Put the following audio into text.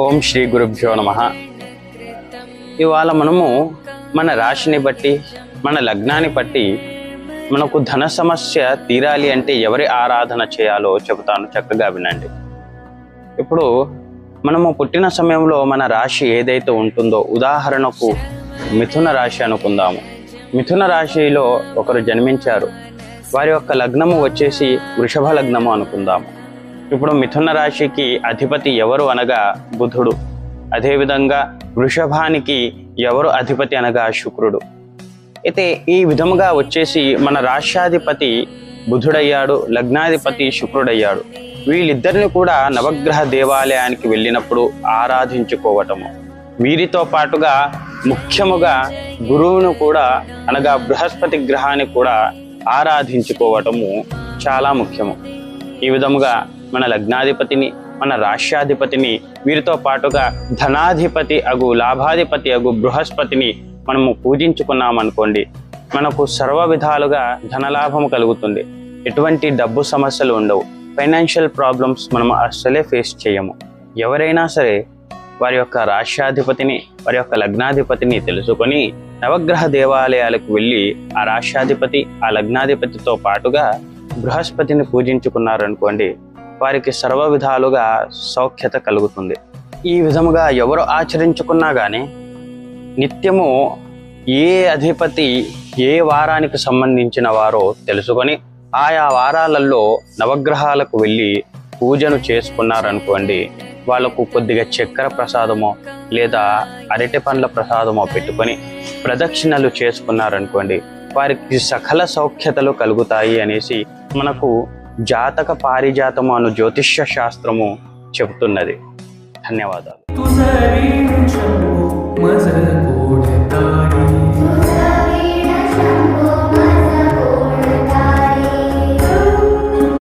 ఓం శ్రీ గురుభ్యో నమః. ఇవాళ మనము మన రాశిని బట్టి మన లగ్నాన్ని బట్టి మనకు ధన సమస్య తీరాలి అంటే ఎవరి ఆరాధన చేయాలో చెబుతాను, చక్కగా వినండి. ఇప్పుడు మనము పుట్టిన సమయంలో మన రాశి ఏదైతే ఉంటుందో, ఉదాహరణకు మిథున రాశి అనుకుందాము. మిథున రాశిలో ఒకరు జన్మించారు, వారి యొక్క లగ్నము వచ్చేసి వృషభ లగ్నము అనుకుందాము. ఇప్పుడు మిథున రాశికి అధిపతి ఎవరు అనగా బుధుడు. అదేవిధంగా వృషభానికి ఎవరు అధిపతి అనగా శుక్రుడు. అయితే ఈ విధముగా వచ్చేసి మన రాష్ట్రాధిపతి బుధుడయ్యాడు, లగ్నాధిపతి శుక్రుడయ్యాడు. వీళ్ళిద్దరిని కూడా నవగ్రహ దేవాలయానికి వెళ్ళినప్పుడు ఆరాధించుకోవటము, వీరితో పాటుగా ముఖ్యముగా గురువును కూడా అనగా బృహస్పతి గ్రహాన్ని కూడా ఆరాధించుకోవటము చాలా ముఖ్యము. ఈ విధముగా మన లగ్నాధిపతిని, మన రాష్ట్రాధిపతిని, వీరితో పాటుగా ధనాధిపతి అగు లాభాధిపతి అగు బృహస్పతిని మనము పూజించుకున్నామనుకోండి, మనకు సర్వ విధాలుగా ధనలాభము కలుగుతుంది. ఎటువంటి డబ్బు సమస్యలు ఉండవు, ఫైనాన్షియల్ ప్రాబ్లమ్స్ మనం అస్సలే ఫేస్ చేయము. ఎవరైనా సరే వారి యొక్క రాష్ట్రాధిపతిని, వారి యొక్క లగ్నాధిపతిని తెలుసుకొని నవగ్రహ దేవాలయాలకు వెళ్ళి ఆ రాష్ట్రాధిపతి, ఆ లగ్నాధిపతితో పాటుగా బృహస్పతిని పూజించుకున్నారనుకోండి, వారికి సర్వ విధాలుగా సౌఖ్యత కలుగుతుంది. ఈ విధముగా ఎవరు ఆచరించుకున్నా కానీ నిత్యము ఏ అధిపతి ఏ వారానికి సంబంధించిన వారో తెలుసుకొని ఆయా వారాలలో నవగ్రహాలకు వెళ్ళి పూజను చేసుకున్నారనుకోండి, వాళ్ళకు కొద్దిగా చక్కెర ప్రసాదమో లేదా అరటి పండ్ల ప్రసాదమో పెట్టుకొని ప్రదక్షిణలు చేసుకున్నారనుకోండి, వారికి సకల సౌఖ్యతలు కలుగుతాయి అనేసి మనకు జాతక పారిజాతము అను జ్యోతిష్య శాస్త్రము చెబుతున్నది. ధన్యవాదాలు.